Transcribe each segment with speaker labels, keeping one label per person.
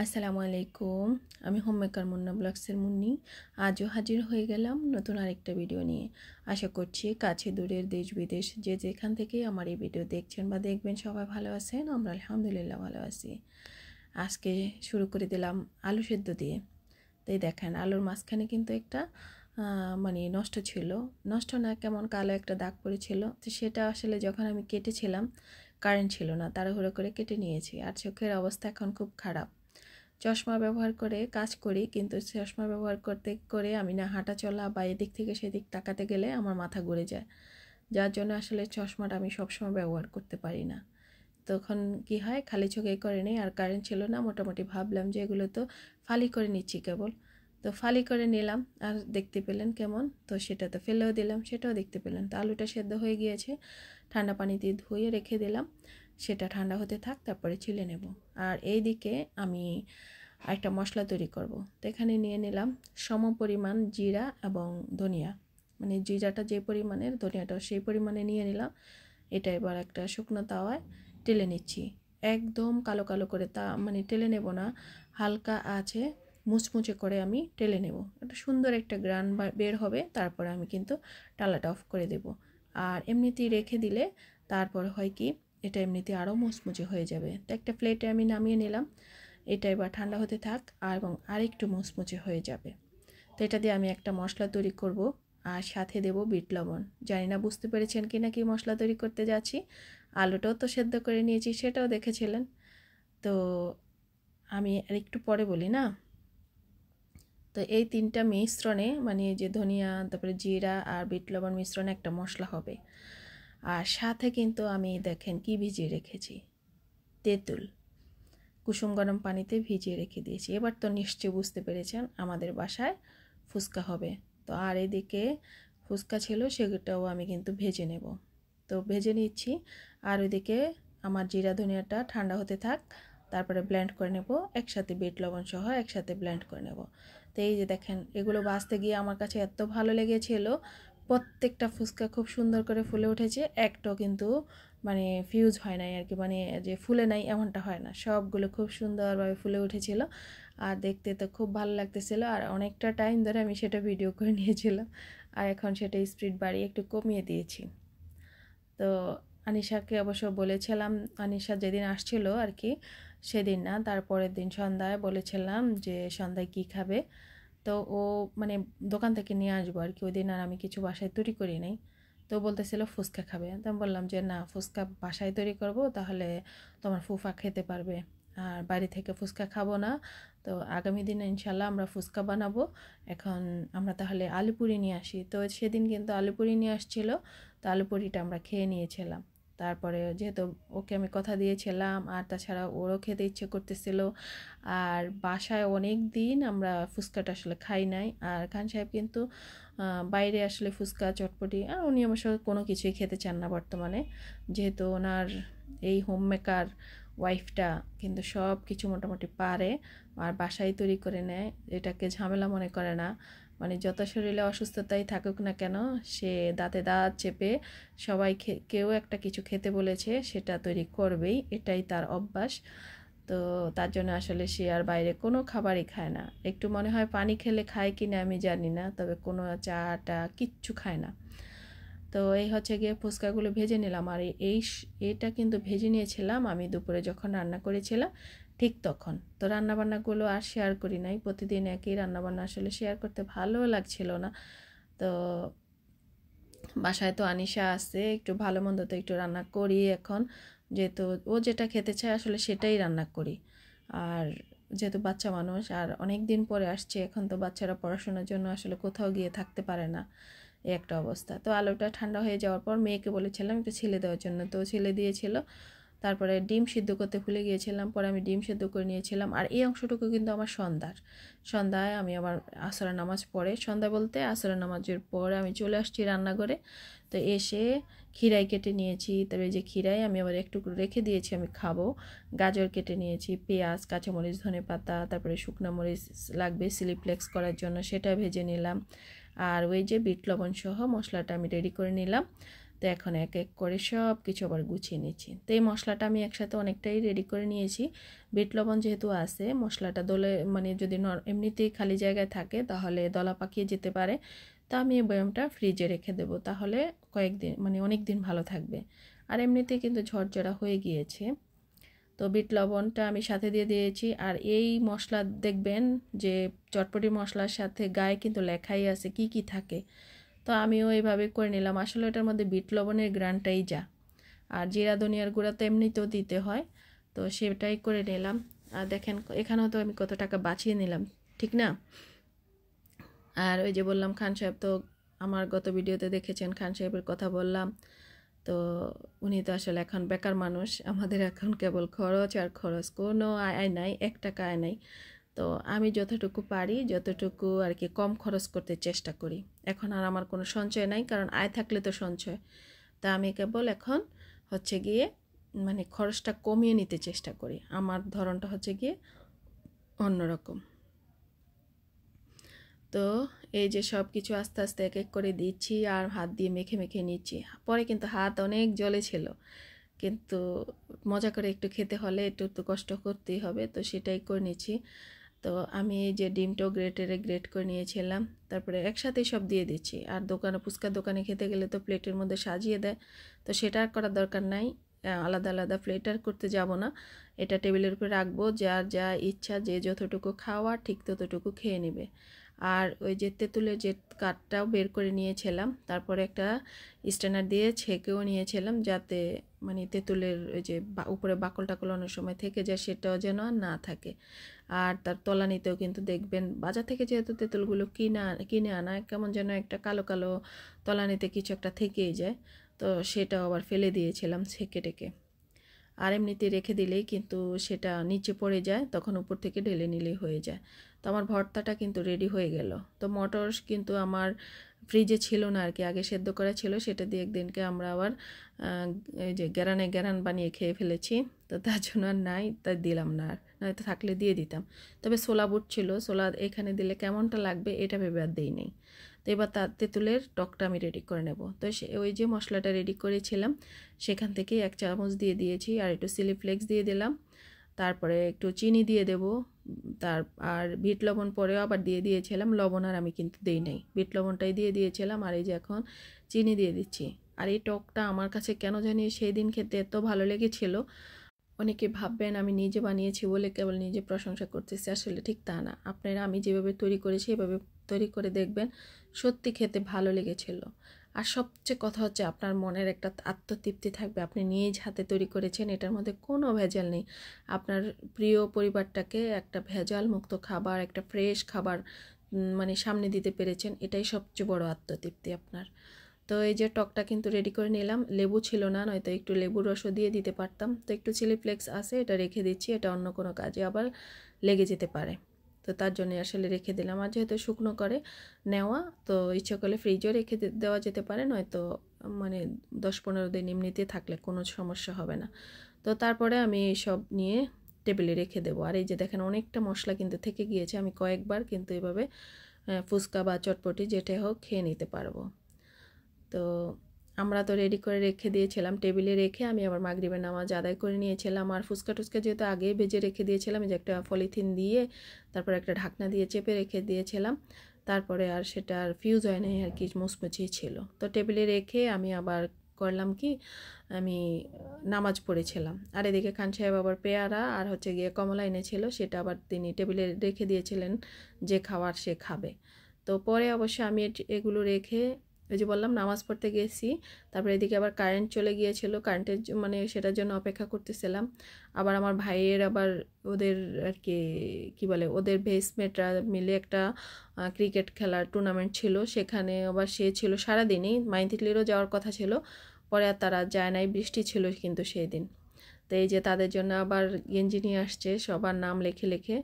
Speaker 1: আসসালামু আলাইকুম। আমি হোমমেকার মুন্না ব্লগসের মুন্নি। আজও হাজির হয়ে গেলাম নতুন আরেকটা ভিডিও নিয়ে। আশা করছি কাছে দূরের দেশ বিদেশ যে যেখান থেকে আমার এই ভিডিও দেখছেন বা দেখবেন সবাই ভালো আছেন। আমরা আলহামদুলিল্লাহ ভালো আছি। আজকে শুরু করে দিলাম আলু সেদ্ধ দিয়ে। তাই দেখেন আলুর মাঝখানে কিন্তু একটা মানে নষ্ট ছিল, নষ্ট না কেমন কালো একটা দাগ পড়েছিল। তো সেটা আসলে যখন আমি কেটেছিলাম কারেন্ট ছিল না, তাড়াহুড়ো করে কেটে নিয়েছি। আর চোখের অবস্থা এখন খুব খারাপ। চশমা ব্যবহার করে কাজ করি, কিন্তু চশমা ব্যবহার করতে করে আমি না হাঁটা চলা বা এদিক থেকে সেদিক তাকাতে গেলে আমার মাথা ঘুরে যায়, যার জন্য আসলে চশমাটা আমি সবসময় ব্যবহার করতে পারি না। তখন কি হয়, খালি চোখে করে নেই, আর কারেন্ট ছিল না। মোটামুটি ভাবলাম যে এগুলো তো ফালি করে নিচ্ছি কেবল, তো ফালি করে নিলাম। আর দেখতে পেলেন কেমন, তো সেটা তো ফেলেও দিলাম, সেটাও দেখতে পেলেন। তো আলুটা সেদ্ধ হয়ে গিয়েছে, ঠান্ডা পানি দিয়ে ধুয়ে রেখে দিলাম। সেটা ঠান্ডা হতে থাক, তারপরে ছিলে নেব। আর এই দিকে আমি একটা মশলা তৈরি করব। তো এখানে নিয়ে নিলাম সম পরিমাণ জিরা এবং ধনিয়া, মানে জিরাটা যে পরিমাণের, ধনিয়াটাও সেই পরিমাণে নিয়ে নিলাম। এটা এবার একটা শুকনো তাওয়ায় টেলে নিচ্ছি। একদম কালো কালো করে মানে টেলে নেব না, হালকা আছে মুচমুচে করে আমি টেলে নেব। একটা সুন্দর একটা গ্রান বের হবে, তারপরে আমি কিন্তু টালাটা অফ করে দেব। আর এমনিতেই রেখে দিলে তারপর হয় কি, এটা এমনিতে আরও মুচমুচে হয়ে যাবে। তো একটা প্লেটে আমি নামিয়ে নিলাম। এটা এবার ঠান্ডা হতে থাক, এবং আরেকটু মুচমুচে হয়ে যাবে। তো এটা দিয়ে আমি একটা মশলা তৈরি করব, আর সাথে দেব বিট লবণ। জানি না বুঝতে পেরেছেন কি না কি মশলা তৈরি করতে যাচ্ছি। আলুটাও তো সেদ্ধ করে নিয়েছি, সেটাও দেখেছিলেন। তো আমি আর একটু পরে বলি না। তো এই তিনটা মিশ্রণে, মানে যে ধনিয়া, তারপরে জিরা আর বিট লবণ মিশ্রণে একটা মশলা হবে। আর সাথে কিন্তু আমি দেখেন কি ভিজিয়ে রেখেছি, তেঁতুল। কুসুম গরম পানিতে ভিজিয়ে রেখে দিয়েছি। এবার তো নিশ্চয়ই বুঝতে পেরেছেন আমাদের বাসায় ফুচকা হবে। তো আর এদিকে ফুচকা ছিল, সেটাও আমি কিন্তু ভেজে নেব। তো ভেজে নিচ্ছি। আর ওইদিকে আমার জিরা ধনিয়াটা ঠান্ডা হতে থাক, তারপরে ব্লেন্ড করে নেব একসাথে, বিট লবণ সহ একসাথে ব্লেন্ড করে নেব। তো এই যে দেখেন, এগুলো ভাজতে গিয়ে আমার কাছে এত ভালো লেগেছিল। প্রত্যেকটা ফুচকা খুব সুন্দর করে ফুলে উঠেছে, একটাও কিন্তু মানে ফিউজ হয় নাই আর কি, মানে যে ফুলে নাই এমনটা হয় না, সবগুলো খুব সুন্দরভাবে ফুলে উঠেছিল। আর দেখতে তো খুব ভালো লাগতেছিল। আর অনেকটা টাইম ধরে আমি সেটা ভিডিও করে নিয়েছিলাম। আর এখন সেটা স্পিড বাড়িয়ে একটু কমিয়ে দিয়েছি। তো আনিশাকে অবশ্য বলেছিলাম, আনিশা যেদিন আসছিল আর কি, সেদিন না, তারপরের দিন সন্ধ্যায় বলেছিলাম যে সন্ধ্যায় কী খাবে। তো ও মানে দোকান থেকে নিয়ে আসবো আর কি। ওই দিন আর আমি কিছু বাসায় তৈরি করি নাই। তো বলতেছিল ফুচকা খাবে। তো আমি বললাম যে না, ফুচকা বাসায় তৈরি করব, তাহলে তোমার ফুফা খেতে পারবে, আর বাড়ি থেকে ফুচকা খাবো না। তো আগামী দিনে ইনশাল্লাহ আমরা ফুচকা বানাবো। এখন আমরা তাহলে আলুপুরি নিয়ে আসি। তো সেদিন কিন্তু আলুপুরি নিয়ে আসছিল। তো আলুপুরিটা আমরা খেয়ে নিয়েছিলাম। তারপরে যেহেতু ওকে আমি কথা দিয়েছিলাম, আর তাছাড়া ওরও খেতে ইচ্ছে করতেছিল। আর বাসায় অনেক দিন আমরা ফুচকাটা আসলে খাই নাই। আর খান সাহেব কিন্তু বাইরে আসলে ফুচকা চটপটি, আর উনি অবশ্য কোনো কিছুই খেতে চান না বর্তমানে, যেহেতু ওনার এই হোম মেকার ওয়াইফটা কিন্তু সব কিছু মোটামুটি পারে, আর বাসায় তৈরি করে নেয়, এটাকে ঝামেলা মনে করে না। মানে যত শরীরে অসুস্থতাই থাকুক না কেন, সে দাঁতে দাঁত চেপে সবাই কেউ একটা কিছু খেতে বলেছে সেটা তৈরি করবেই, এটাই তার অভ্যাস। তো তার জন্য আসলে সে আর বাইরে কোনো খাবারই খায় না। একটু মনে হয় পানি খেলে খায় কি না আমি জানি না, তবে কোনো চাটা কিচ্ছু খায় না। তো এই হচ্ছে গিয়ে ফুচকাগুলো ভেজে নিলাম। আর এটা কিন্তু ভেজে নিয়েছিলাম আমি দুপুরে যখন রান্না করেছিলাম, ঠিক তখন। তো রান্নাবান্নাগুলো আর শেয়ার করি নাই, প্রতিদিন একই রান্নাবান্না আসলে শেয়ার করতে ভালো লাগছিল না। তো বাসায় তো আনিশা আছে, একটু ভালো মন্দ তো একটু রান্না করি এখন, যেহেতু ও যেটা খেতে চায় আসলে সেটাই রান্না করি। আর যেহেতু বাচ্চা মানুষ, আর অনেক দিন পরে আসছে, এখন তো বাচ্চারা পড়াশোনার জন্য আসলে কোথাও গিয়ে থাকতে পারে না, এই একটা অবস্থা। তো আলুটা ঠান্ডা হয়ে যাওয়ার পর মেয়েকে বলেছিলাম একটু ছিলে দেওয়ার জন্য, তো ছিলে দিয়েছিল। তারপরে ডিম সিদ্ধ করতে ভুলে গিয়েছিলাম, পরে আমি ডিম সিদ্ধ করে নিয়েছিলাম। আর এই অংশটুকু কিন্তু আমার সন্ধ্যায় আমি আবার আসরের নামাজ পড়ে, সন্ধ্যা বলতে আসরের নামাজের পরে আমি চলে আসছি রান্নাঘরে। তো এসে খিরাই কেটে নিয়েছি, তবে যে খিরাই আমি আবার একটু রেখে দিয়েছি আমি খাবো। গাজর কেটে নিয়েছি, পেঁয়াজ, কাঁচামরিচ, ধনেপাতা, তারপরে শুকনো মরিচ লাগবে সিলিফ্লেক্স করার জন্য, সেটা ভেজে নিলাম। আর ওই যে বিট লবণ সহ মশলাটা আমি রেডি করে নিলাম। তো এখন এক এক করে সব কিছু আবার গুছিয়ে নিচ্ছি। তো এই মশলাটা আমি একসাথে অনেকটাই রেডি করে নিয়েছি। বিট লবণ যেহেতু আছে, মশলাটা দলে মানে যদি এমনিতেই খালি জায়গায় থাকে তাহলে দলা পাকিয়ে যেতে পারে। তো আমি এই বয়ামটা ফ্রিজে রেখে দেবো, তাহলে কয়েকদিন মানে অনেক দিন ভালো থাকবে। আর এমনিতেই কিন্তু ঝরঝরা হয়ে গিয়েছে। তো বিট লবণটা আমি সাথে দিয়ে দিয়েছি। আর এই মশলা দেখবেন যে চটপটি মশলার সাথে গায়ে কিন্তু লেখাই আছে কি কি থাকে। তো আমিও এইভাবে করে নিলাম। আসলে এটার মধ্যে বিট লবণের গ্রানটাই যা, আর জিরা ধনিয়ার গুঁড়া তো এমনিতেও দিতে হয়, তো সেটাই করে নিলাম। আর দেখেন এখানেও তো আমি কত টাকা বাঁচিয়ে নিলাম, ঠিক না? আর ওই যে বললাম খান সাহেব, তো আমার গত ভিডিওতে দেখেছেন খান সাহেবের কথা বললাম। তো উনি তো আসলে এখন বেকার মানুষ, আমাদের এখন কেবল খরচ আর খরচ, কোনো আয় নাই, 1 টাকা আয় নাই। তো আমি যতটুকু পারি যতটুকু আর কি কম খরচ করতে চেষ্টা করি। এখন আর আমার কোনো সঞ্চয় নাই, কারণ আয় থাকলে তো সঞ্চয়। তা আমি কেবল এখন হচ্ছে গিয়ে মানে খরচটা কমিয়ে নিতে চেষ্টা করি। আমার ধরনটা হচ্ছে গিয়ে অন্যরকম। তো এই যে সব কিছু আস্তে আস্তে এক এক করে দিচ্ছি আর হাত দিয়ে মেখে মেখে নিচ্ছি। পরে কিন্তু হাত অনেক জ্বলে ছিল, কিন্তু মজা করে একটু খেতে হলে একটু তো কষ্ট করতেই হবে, তো সেটাই করে নিচ্ছি। তো আমি এই যে ডিমটাও গ্রেট করে নিয়েছিলাম, তারপরে একসাথেই সব দিয়ে দিচ্ছি। আর দোকানে ফুচকার দোকানে খেতে গেলে তো প্লেটের মধ্যে সাজিয়ে দেয়, তো সেটা আর করার দরকার নাই। আলাদা আলাদা প্লেটার করতে যাব না, এটা টেবিলের উপরে রাখবো, যার যা ইচ্ছা যে যতটুকু খাওয়া ঠিক ততটুকু খেয়ে নেবে। আর ওই যে তেঁতুলের যে কাঠটাও বের করে নিয়েছিলাম, তারপরে একটা স্ট্যান্ডার দিয়ে ছেঁকেও নিয়েছিলাম, যাতে মানে তেঁতুলের ওই যে উপরে বাকল টাকল অনেক সময় থেকে যায়, সেটাও যেন না থাকে। আর তার তলানিতেও কিন্তু দেখবেন বাজার থেকে যেহেতু তেঁতুলগুলো কিনে আনা, কেমন যেন একটা কালো কালো তলানিতে কিছু একটা থেকেই যায়, তো সেটাও আবার ফেলে দিয়েছিলাম ছেঁকে টেকে। আর এমনিতে রেখে দিলেই কিন্তু সেটা নিচে পড়ে যায়, তখন উপর থেকে ঢেলে নিলেই হয়ে যায়। তো আমার ভর্তাটা কিন্তু রেডি হয়ে গেল। তো মটর কিন্তু আমার ফ্রিজে ছিল না আর কি, আগে সেদ্ধ করা ছিল, সেটা দিয়ে একদিনকে আমরা আবার এই যে গ্যারান বানিয়ে খেয়ে ফেলেছি। তো তার জন্য আর নাই, তাই দিলাম না, আর নয়তো থাকলে দিয়ে দিতাম। তবে ছোলা বুট ছিল, ছোলা এখানে দিলে কেমনটা লাগবে এটা ভেবে আর দিই নেই। তো এবার তার তেঁতুলের টকটা আমি রেডি করে নেব। তো ওই যে মশলাটা রেডি করেছিলাম সেখান থেকে 1 চামচ দিয়ে দিয়েছি, আর একটু চিলি ফ্লেক্স দিয়ে দিলাম, তারপরে একটু চিনি দিয়ে দেব। আর বিট লবণ পরেও আবার দিয়ে দিয়েছিলাম, লবণ আর আমি কিন্তু দিই নাই, বিট লবণটাই দিয়ে দিয়েছিলাম। আর এই যে এখন চিনি দিয়ে দিচ্ছি। আর এই টকটা আমার কাছে কেন জানি সেই দিন খেতে এত ভালো লেগেছিল। অনেকে ভাববেন আমি নিজে বানিয়েছি বলে কেবল নিজে প্রশংসা করতেছি, আসলে ঠিক তা না। আপনারা আমি যেভাবে তৈরি করেছি এভাবে তৈরি করে দেখবেন, সত্যি খেতে ভালো লেগেছিল। আর সবচেয়ে কথা হচ্ছে আপনার মনের একটা আত্মতৃপ্তি থাকবে, আপনি নিজ হাতে তৈরি করেছেন, এটার মধ্যে কোনো ভেজাল নেই। আপনার প্রিয় পরিবারটাকে একটা ভেজাল মুক্ত খাবার, একটা ফ্রেশ খাবার মানে সামনে দিতে পেরেছেন, এটাই সবচেয়ে বড় আত্মতৃপ্তি আপনার। তো এই যে টকটা কিন্তু রেডি করে নিলাম, লেবু ছিল না, নয়তো একটু লেবুর রসও দিয়ে দিতে পারতাম। তো একটু চিলি ফ্লেক্স আছে, এটা রেখে দিচ্ছি, এটা অন্য কোনো কাজে আবার লেগে যেতে পারে, তো তার জন্য আসলে রেখে দিলাম। আর যেহেতু শুকনো করে নেওয়া, তো ইচ্ছে করলে ফ্রিজও রেখে দেওয়া যেতে পারে, নয়তো মানে 10-15 দিন এমনিতে থাকলে কোনো সমস্যা হবে না। তো তারপরে আমি সব নিয়ে টেবিলে রেখে দেবো। আর এই যে দেখেন অনেকটা মশলা কিন্তু থেকে গিয়েছে, আমি কয়েকবার কিন্তু এভাবে ফুচকা বা চটপটি যেটাই হোক খেয়ে নিতে পারবো। তো আমরা তো রেডি করে রেখে দিয়েছিলাম, টেবিলে রেখে আমি আবার মাগরিবের নামাজ আদায় করে নিয়েছিলাম। আর ফুচকা টুচকা যেহেতু আগেই ভেজে রেখে দিয়েছিলাম, যে একটা পলিথিন দিয়ে তারপর একটা ঢাকনা দিয়ে চেপে রেখে দিয়েছিলাম, তারপরে আর সেটা আর ফিউজ হয় নাই আর কি, মুচমুচেই ছিল। তো টেবিলে রেখে আমি আবার করলাম কি, আমি নামাজ পড়েছিলাম। আর এদিকে খান সাহেব আবার পেয়ারা আর হচ্ছে গিয়ে কমলা এনেছিল, সেটা আবার তিনি টেবিলে রেখে দিয়েছিলেন, যে খাওয়ার সে খাবে। তো পরে অবশ্য আমি এগুলো রেখে ওই যে বললাম নামাজ পড়তে গেছি, তারপরে এদিকে আবার কারেন্ট চলে গিয়েছিল, কারেন্টের মানে সেটার জন্য অপেক্ষা করতেছিলাম। আবার আমার ভাইয়ের আবার ওদের আর কি কী বলে ওদের বেসমেটরা মিলে একটা ক্রিকেট খেলার টুর্নামেন্ট ছিল, সেখানে আবার সে ছিল সারাদিনই, মাইনতিটলিরও যাওয়ার কথা ছিল, পরে আর তারা যায় নাই, বৃষ্টি ছিল কিন্তু সেই দিন। তো এই যে তাদের জন্য আবার গেঞ্জি নিয়ে আসছে, সবার নাম লেখে লেখে,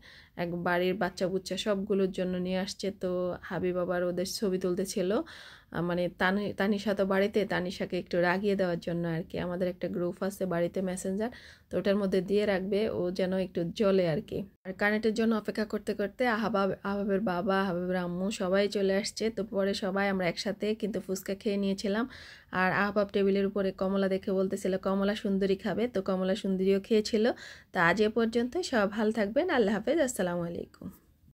Speaker 1: এক বাড়ির বাচ্চা বুচ্চা সবগুলোর জন্য নিয়ে আসছে। তো হাবিব আবার ওদের ছবি তুলতেছিল মানে তানিশা তো বাড়িতে, তানিশাকে একটু রাগিয়ে দেওয়ার জন্য আর কি। আমাদের একটা গ্রুপ আছে বাড়িতে মেসেঞ্জার, তো ওটার মধ্যে দিয়ে রাখবে, ও যেন একটু জ্বলে আর কি। আর কারেন্টের জন্য অপেক্ষা করতে করতে আহাবের বাবা, আহাবের আম্মু সবাই চলে আসছে। তো পরে সবাই আমরা একসাথে কিন্তু ফুচকা খেয়ে নিয়েছিলাম। আর আহবাব টেবিলের উপরে কমলা দেখে বলতেছিল কমলা সুন্দরী খাবে, তো কমলা সুন্দরীও খেয়েছিল। তো আজ এ পর্যন্ত, সব ভালো থাকবেন, আল্লাহ হাফেজ, আসসালামু আলাইকুম।